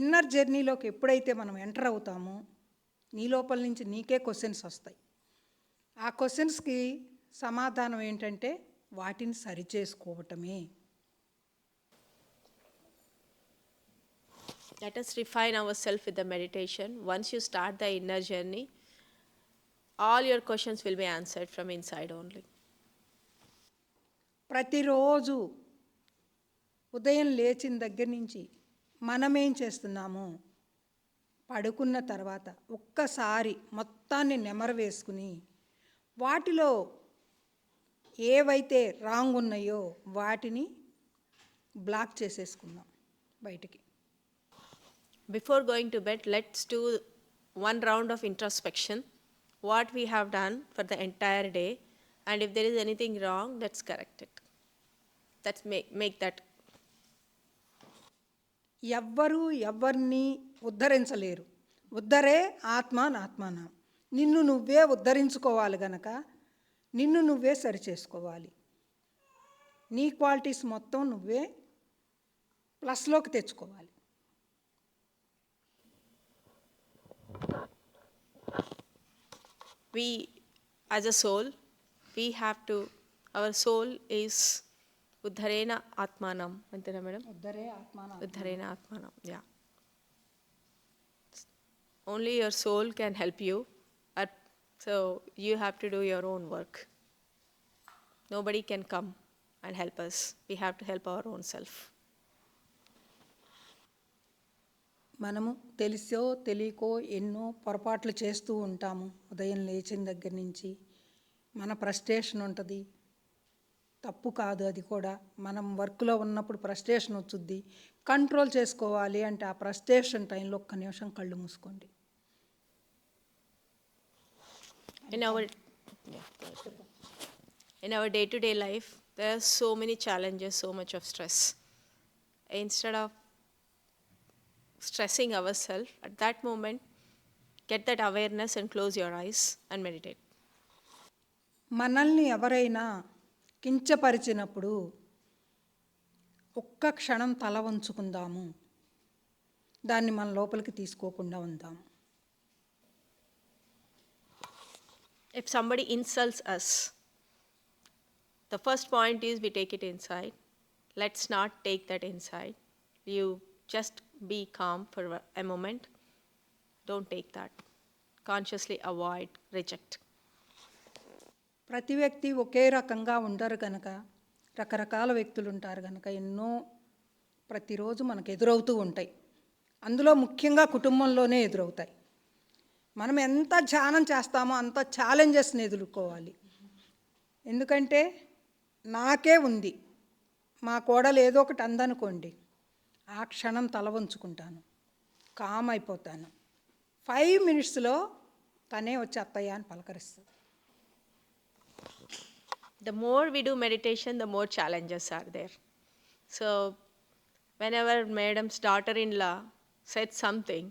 ఇన్నర్ జర్నీలోకి ఎప్పుడైతే మనం ఎంటర్ అవుతామో నీ లోపల నుంచి నీకే క్వశ్చన్స్ వస్తాయి. ఆ క్వశ్చన్స్కి సమాధానం ఏంటంటే వాటిని సరిచేసుకోవటమే. Let us refine ourselves with the meditation. Once you start the inner journey, all your questions will be answered from inside only. ప్రతిరోజు ఉదయం లేచిన దగ్గర నుంచి మనమేం చేస్తున్నామో పడుకున్న తర్వాత ఒక్కసారి మొత్తాన్ని నెమరు వేసుకుని వాటిలో ఏవైతే రాంగ్ ఉన్నాయో వాటిని బ్లాక్ చేసేసుకుందాం బయటికి. before going to bed, let's do one round of introspection, what we have done for the entire day, and if there is anything wrong, let's correct it. Let's make that. ఎవ్వరూ ఎవరిని ఉద్ధరించలేరు. ఉద్ధరే ఆత్మానాత్మానం. నిన్ను నువ్వే ఉద్ధరించుకోవాలి గనక నిన్ను నువ్వే సరిచేసుకోవాలి. నీ క్వాలిటీస్ మొత్తం నువ్వే ప్లస్లోకి తెచ్చుకోవాలి. We, as a soul, we have to, our soul is uddharena atmanam. Antena madam? ఉద్ధరే ఆత్మానం. Uddharena atmanam, yeah. Only your soul can help you, so you have to do your own work. Nobody can come and help us. We have to help our own self. మనము తెలిసో తెలియకో ఎన్నో పొరపాట్లు చేస్తూ ఉంటాము. ఉదయం లేచిన దగ్గర నుంచి మన ఫ్రస్ట్రేషన్ ఉంటుంది. తప్పు కాదు అది కూడా. మనం వర్క్లో ఉన్నప్పుడు ఫ్రస్ట్రేషన్ వచ్చుద్ది. కంట్రోల్ చేసుకోవాలి అంటే ఆ ఫ్రస్ట్రేషన్ టైంలో ఒక్క నిమిషం కళ్ళు మూసుకోండి. In our day-to-day life, there are so many challenges, so much of stress. Instead of stressing ourselves, at that moment, get that awareness and close your eyes and meditate. మనల్ని ఎవరైనా కించపరిచినప్పుడు ఒక్క క్షణం తల వంచుకుందాము. దాన్ని మన లోపలికి తీసుకోకుండా ఉందాము. If somebody insults us, the first point is we take it inside. Let's not take that inside. You just be calm for a moment. Don't take that. Consciously avoid, reject. ప్రతి వ్యక్తి ఒకే రకంగా ఉండరు కనుక రకరకాల వ్యక్తులు ఉంటారు కనుక ఎన్నో ప్రతిరోజు మనకు ఎదురవుతూ ఉంటాయి. అందులో ముఖ్యంగా కుటుంబంలోనే ఎదురవుతాయి. మనం ఎంత ధ్యానం చేస్తామో అంత ఛాలెంజెస్ని ఎదుర్కోవాలి. ఎందుకంటే నాకే ఉంది, మా కోడలు ఏదో ఒకటి అందనుకోండి, ఆ క్షణం తల వంచుకుంటాను, కామ్ అయిపోతాను. 5 minutesలో తనే వచ్చి అత్తయ్య అని పలకరిస్తుంది. The more we do meditation, the more challenges are there. So, whenever Madam's daughter-in-law said something,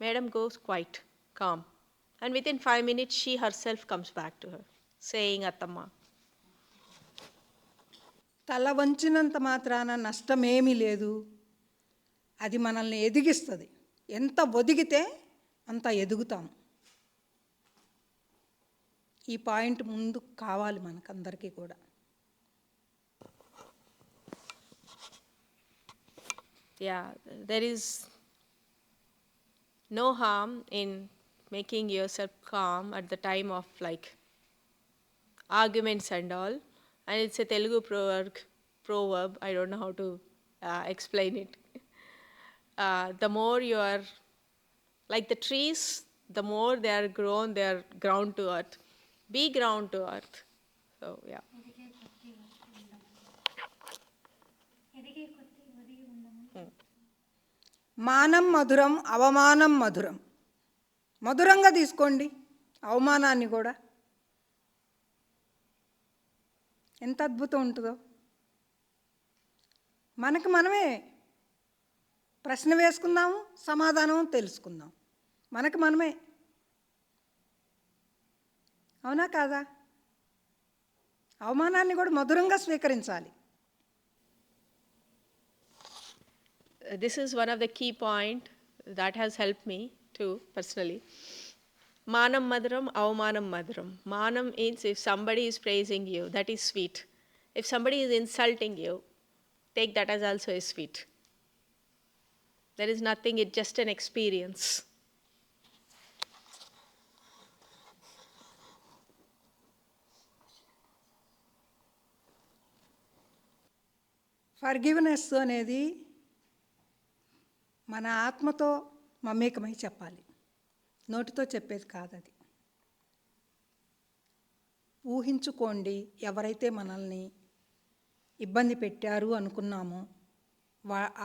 Madam goes quiet, calm. And within 5 minutes, she herself comes back to her, saying, Attamma. తల వంచినంత మాత్రాన నష్టమేమీ లేదు. అది మనల్ని ఎదిగిస్తుంది. ఎంత ఒదిగితే అంత ఎదుగుతాం. ఈ point ముందు కావాలి మనకందరికీ కూడా. Yeah, there is no harm in making yourself calm at the time of like arguments and all. And it's a Telugu proverb. I don't know how to explain it. The more you are like the trees, the more they are grown, they are ground to earth. Be ground to earth. So, yeah. మానం మధురం, అవమానం మధురం. మధురంగా తీసుకోండి అవమానాన్ని కూడా. ఎంత అద్భుతం ఉంటుందో. మనకు మనమే ప్రశ్న వేసుకుందాము, సమాధానం తెలుసుకుందాం. మనకు మనమే. అవునా కాదా? అవమానాన్ని కూడా మధురంగా స్వీకరించాలి. This is one of the key point that has helped me too personally. Manam madhuram, avamanam madhuram. Manam means if somebody is praising you, that is sweet. If somebody is insulting you, take that as also a sweet. There is nothing, it's just an experience. Forgiveness అనేది మన ఆత్మతో మమేకమై చెప్పాలి. నోటితో చెప్పేది కాదు అది. ఊహించుకోండి, ఎవరైతే మనల్ని ఇబ్బంది పెట్టారు అనుకున్నామో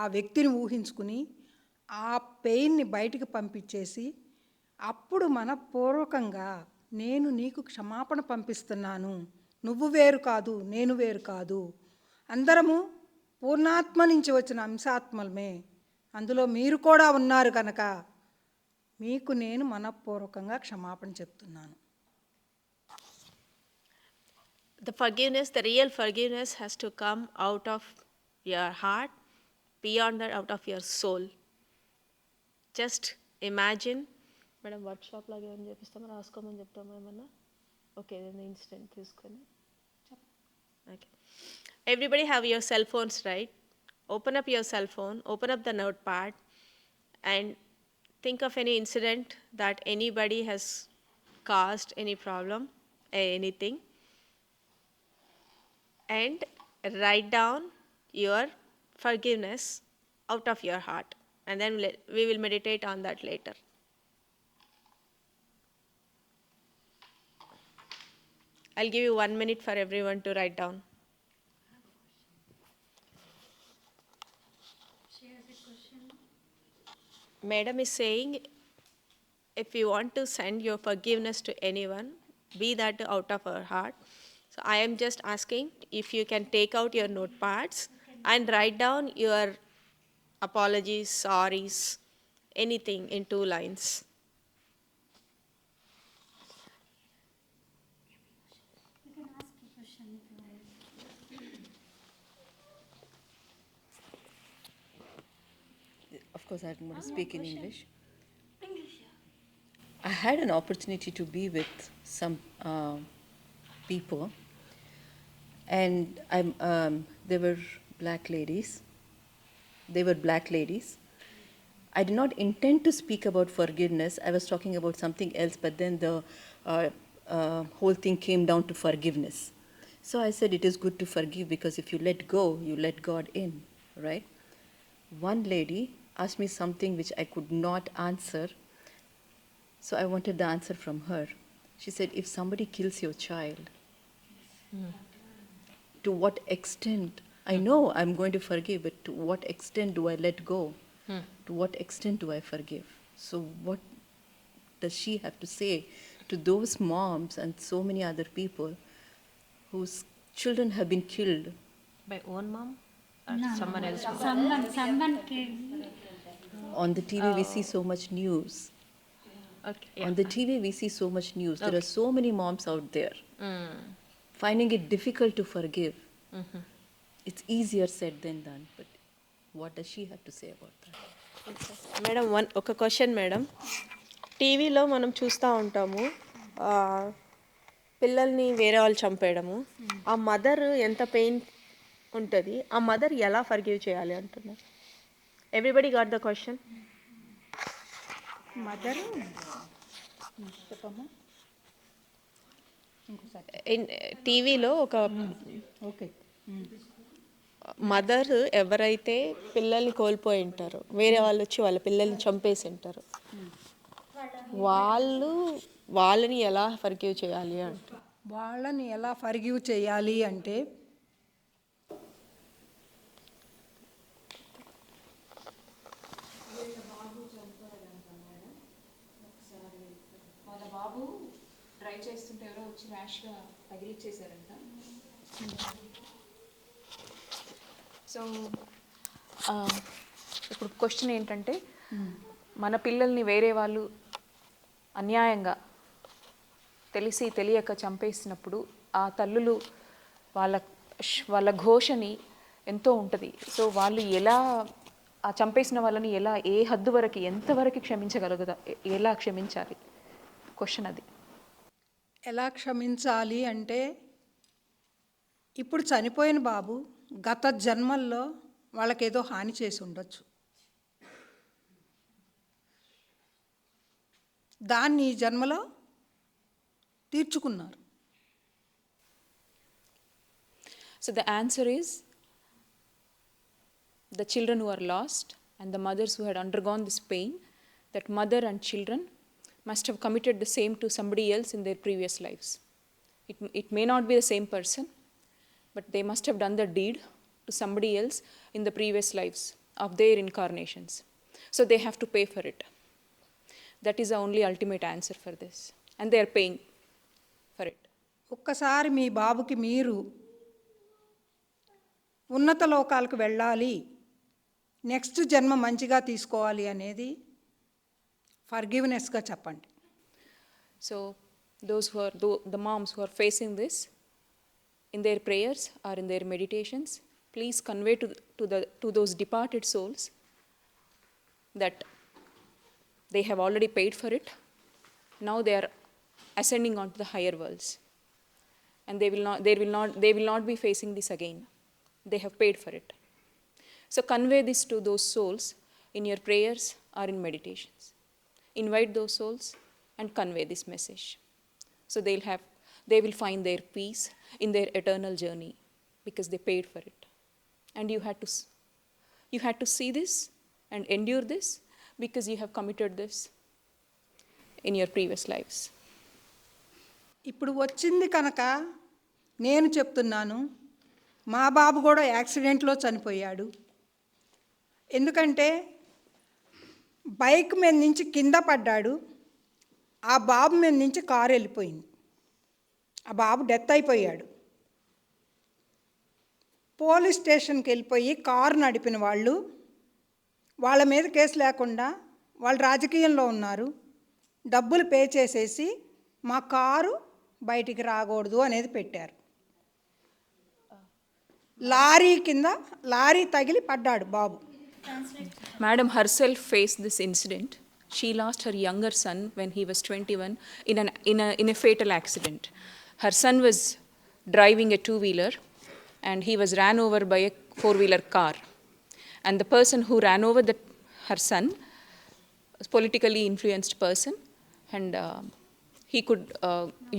ఆ వ్యక్తిని ఊహించుకుని ఆ పెయిన్ని బయటికి పంపించేసి అప్పుడు మనపూర్వకంగా నేను నీకు క్షమాపణ పంపిస్తున్నాను, నువ్వు వేరు కాదు నేను వేరు కాదు, అందరము పూర్ణాత్మ నుంచి వచ్చిన అంశాత్మలమే, అందులో మీరు కూడా ఉన్నారు కనుక మీకు నేను మనపూర్వకంగా క్షమాపణ చెప్తున్నాను. The forgiveness, the real forgiveness has to come out of your heart, beyond that, out of your soul. Just imagine, madam workshop లాగా ఏమైనా చేపిస్తామో రాసుకోమని చెప్తామా ఏమన్నా? ఓకే, ఇన్స్టెంట్ తీసుకొని okay. Everybody have your cell phones, right? Open up your cell phone, open up the notepad, and think of any incident that anybody has caused any problem, anything, and write down your forgiveness out of your heart, and then we will meditate on that later. I'll give you 1 minute for everyone to write down. Madam is saying, if you want to send your forgiveness to anyone, be that out of our heart. So I am just asking if you can take out your notepads and write down your apologies, sorries, anything in 2 lines. Of course, I'm going to speak in English. I had an opportunity to be with some people, and they were black ladies. I did not intend to speak about forgiveness. I was talking about something else, but then the whole thing came down to forgiveness. So I said it is good to forgive, because if you let go, you let God in, right? One lady asked me something which I could not answer, so I wanted the answer from her. She said, if somebody kills your child, to what extent, I know I'm going to forgive, but to what extent do I let go? To what extent do I forgive? So what does she have to say to those moms and so many other people whose children have been killed? By own mom or someone else? Someone killed. On the TV, we see so much news. Okay. Yeah. On the TV, we see so much news. There are so many moms out there finding it difficult to forgive. It's easier said than done, but what does she have to say about that? Madam ఒక question madam. టీవీలో మనం చూస్తూ ఉంటాము పిల్లల్ని వేరే వాళ్ళు చంపేయడము. ఆ mother ఎంత పెయిన్ ఉంటుంది, ఆ మదర్ ఎలా ఫర్గివ్ చేయాలి అంటున్నారు. Everybody got the question? Mother చెప్పమ్మా టీవీలో ఒక ఓకే మదర్ ఎవరైతే పిల్లల్ని కోల్పోయి ఉంటారో, వేరే వాళ్ళు వచ్చి వాళ్ళ పిల్లల్ని చంపేసి ఉంటారు, వాళ్ళని ఎలా ఫర్గివ్ చేయాలి అంటే, వాళ్ళని ఎలా ఫర్గివ్ చేయాలి అంటే వాళ్ళ బాబు డ్రైవ్ చేస్తుంటే ఎవరో వచ్చి ర్యాష్గా తగిలిచ్చేసారంట. సో ఇప్పుడు క్వశ్చన్ ఏంటంటే, మన పిల్లల్ని వేరే వాళ్ళు అన్యాయంగా తెలిసి తెలియక చంపేసినప్పుడు ఆ తల్లులు వాళ్ళ ఘోషని ఎంతో ఉంటుంది. సో వాళ్ళు ఎలా ఆ చంపేసిన వాళ్ళని ఎలా, ఏ హద్దు వరకు, ఎంతవరకు క్షమించగలుగుతా, ఎలా క్షమించాలి? క్వశ్చన్ అది. ఎలా క్షమించాలి అంటే, ఇప్పుడు చనిపోయిన బాబు గత జన్మల్లో వాళ్ళకేదో హాని చేసి ఉండొచ్చు, దాన్ని ఈ జన్మలో తీర్చుకున్నారు. So the answer is, the children who are lost and the mothers who had undergone this pain, that mother and children must have committed the same to somebody else in their previous lives. It may not be the same person, but they must have done the deed to somebody else in the previous lives of their incarnations. So they have to pay for it. That is the only ultimate answer for this. And they are paying for it. ఒక్కసారి మీ బాబుకి మీరు ఉన్నత లోకాలకు వెళ్ళాలి, next జన్మ మంచిగా తీసుకోవాలి అనేది ఫర్గివ్నెస్గా చెప్పండి. So those who are, the moms who are facing this, in their prayers or in their meditations, please convey to those departed souls that they have already paid for it. Now they are ascending on to the higher worlds, and they will not be facing this again. They have paid for it. So convey this to those souls in your prayers or in meditations. Invite those souls and convey this message. So they will find their peace in their eternal journey because they paid for it. And you had to see this and endure this because you have committed this in your previous lives. ఇప్పుడు వచ్చింది కనుక నేను చెప్తున్నాను, మా బాబు కూడా యాక్సిడెంట్లో చనిపోయాడు. ఎందుకంటే బైక్ మీద నుంచి కింద పడ్డాడు, ఆ బాబు మీద నుంచి కారు వెళ్ళిపోయింది, ఆ బాబు డెత్ అయిపోయాడు. పోలీస్ స్టేషన్కి వెళ్ళిపోయి కారు నడిపిన వాళ్ళు, వాళ్ళ మీద కేసు లేకుండా వాళ్ళు రాజకీయంలో ఉన్నారు, డబ్బులు పే చేసేసి మా కారు బయటికి రాకూడదు అనేది పెట్టారు. లారీ తగిలి పడ్డాడు బాబు. Madam herself faced this incident. She lost her younger son when he was 21 in a fatal accident. Her son was driving a two-wheeler and he was ran over by a four-wheeler car. And the person who ran over her son was a politically influenced person, and he could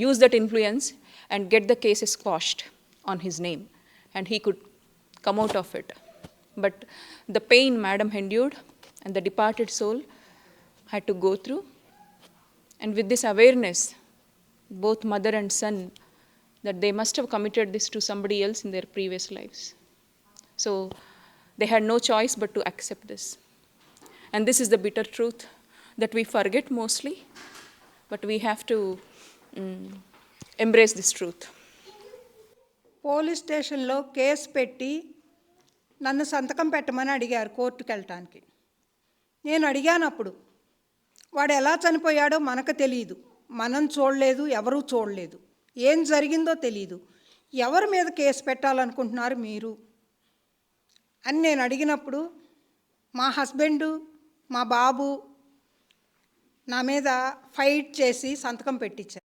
use that influence and get the cases quashed on his name, and he could come out of it. But the pain Madam endured and the departed soul had to go through. And with this awareness, both mother and son, that they must have committed this to somebody else in their previous lives. So they had no choice but to accept this. And this is the bitter truth that we forget mostly, but we have to embrace this truth. Police స్టేషన్లో case పెట్టి నన్ను సంతకం పెట్టమని అడిగారు కోర్టుకు వెళ్ళటానికి. నేను అడిగానప్పుడు వాడు ఎలా చనిపోయాడో మనకు తెలియదు, మనం చూడలేదు, ఎవరూ చూడలేదు, ఏం జరిగిందో తెలియదు, ఎవరి మీద కేసు పెట్టాలనుకుంటున్నారు మీరు అని నేను అడిగినప్పుడు మా హస్బెండు మా బాబు నా మీద ఫైట్ చేసి సంతకం పెట్టించారు.